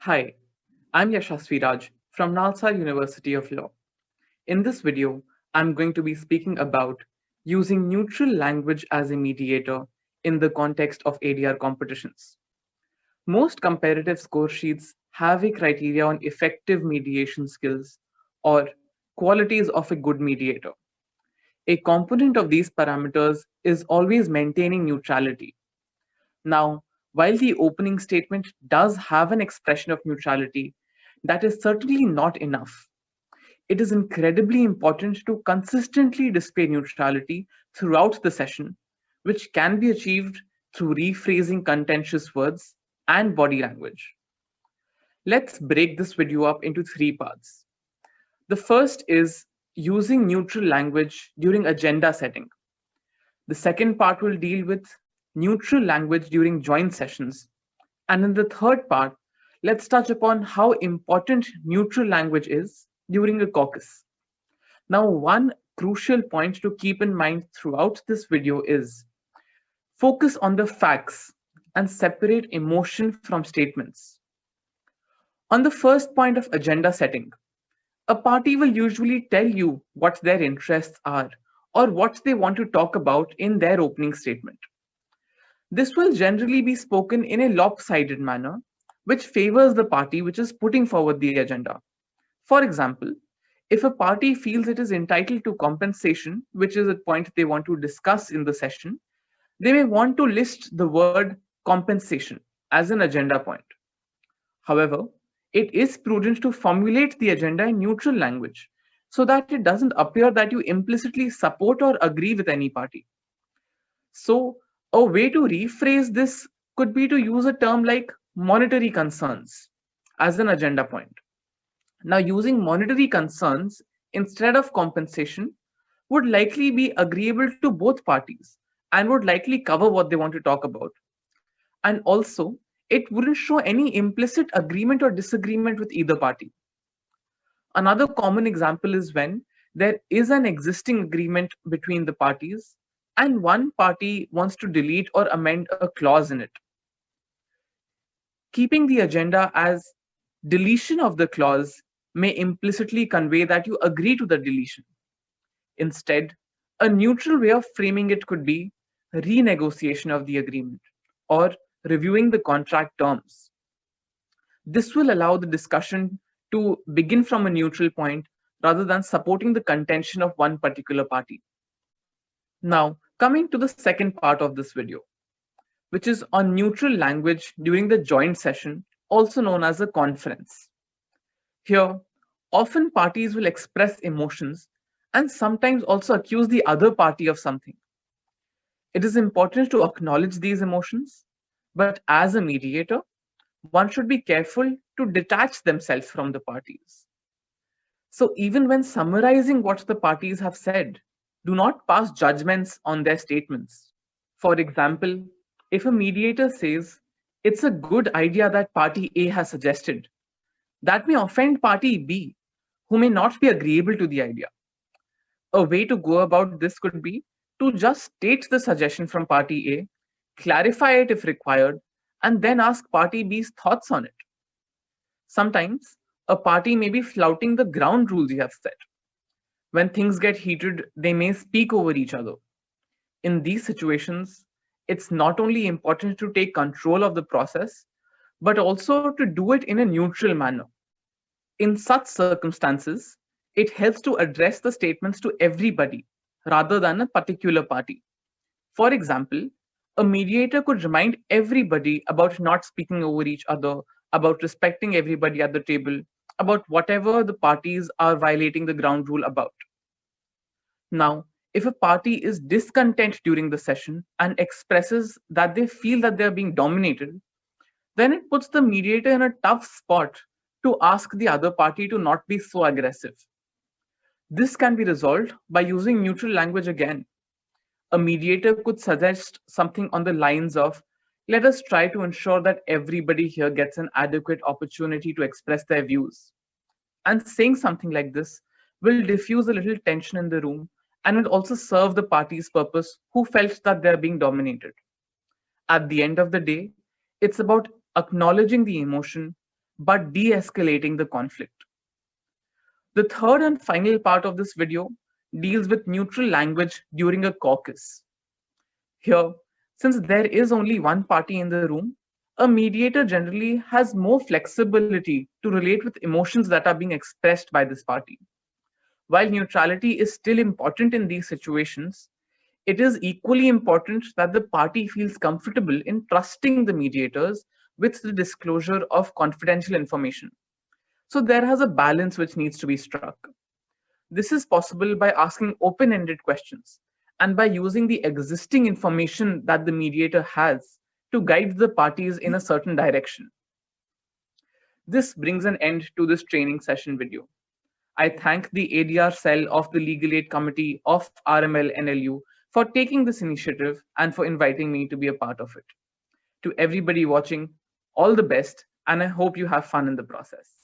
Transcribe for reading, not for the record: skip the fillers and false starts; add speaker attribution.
Speaker 1: Hi, I'm Yashasvi Raj from Nalsa University of Law. In this video, I'm going to be speaking about using neutral language as a mediator in the context of ADR competitions. Most comparative score sheets have a criteria on effective mediation skills or qualities of a good mediator. A component of these parameters is always maintaining neutrality. Now, while the opening statement does have an expression of neutrality, that is certainly not enough. It is incredibly important to consistently display neutrality throughout the session, which can be achieved through rephrasing contentious words and body language. Let's break this video up into three parts. The first is using neutral language during agenda setting. The second part will deal with neutral language during joint sessions. And in the third part, let's touch upon how important neutral language is during a caucus. Now, one crucial point to keep in mind throughout this video is focus on the facts and separate emotion from statements. On the first point of agenda setting, a party will usually tell you what their interests are or what they want to talk about in their opening statement. This will generally be spoken in a lopsided manner, which favors the party which is putting forward the agenda. For example, if a party feels it is entitled to compensation, which is a point they want to discuss in the session, they may want to list the word compensation as an agenda point. However, it is prudent to formulate the agenda in neutral language so that it doesn't appear that you implicitly support or agree with any party. So, a way to rephrase this could be to use a term like monetary concerns as an agenda point. Now, using monetary concerns instead of compensation would likely be agreeable to both parties and would likely cover what they want to talk about. And also, it wouldn't show any implicit agreement or disagreement with either party. Another common example is when there is an existing agreement between the parties and one party wants to delete or amend a clause in it. Keeping the agenda as deletion of the clause may implicitly convey that you agree to the deletion. Instead, a neutral way of framing it could be renegotiation of the agreement or reviewing the contract terms. This will allow the discussion to begin from a neutral point rather than supporting the contention of one particular party. Now, coming to the second part of this video, which is on neutral language during the joint session, also known as a conference. Here, often parties will express emotions and sometimes also accuse the other party of something. It is important to acknowledge these emotions, but as a mediator, one should be careful to detach themselves from the parties. So, even when summarizing what the parties have said, do not pass judgments on their statements. For example, if a mediator says, it's a good idea that party A has suggested, that may offend party B, who may not be agreeable to the idea. A way to go about this could be to just state the suggestion from party A, clarify it if required, and then ask party B's thoughts on it. Sometimes a party may be flouting the ground rules you have set. When things get heated, they may speak over each other. In these situations, it's not only important to take control of the process, but also to do it in a neutral manner. In such circumstances, it helps to address the statements to everybody rather than a particular party. For example, a mediator could remind everybody about not speaking over each other, about respecting everybody at the table, about whatever the parties are violating the ground rule about. Now, if a party is discontent during the session and expresses that they feel that they're being dominated, then it puts the mediator in a tough spot to ask the other party to not be so aggressive. This can be resolved by using neutral language again. A mediator could suggest something on the lines of, let us try to ensure that everybody here gets an adequate opportunity to express their views. And saying something like this will diffuse a little tension in the room and will also serve the party's purpose who felt that they're being dominated. At the end of the day, it's about acknowledging the emotion, but de-escalating the conflict. The third and final part of this video deals with neutral language during a caucus. Here, since there is only one party in the room, a mediator generally has more flexibility to relate with emotions that are being expressed by this party. While neutrality is still important in these situations, it is equally important that the party feels comfortable in trusting the mediators with the disclosure of confidential information. So there has a balance which needs to be struck. This is possible by asking open-ended questions and by using the existing information that the mediator has to guide the parties in a certain direction. This brings an end to this training session video. I thank the ADR Cell of the Legal Aid Committee of RMLNLU for taking this initiative and for inviting me to be a part of it. To everybody watching, all the best, and I hope you have fun in the process.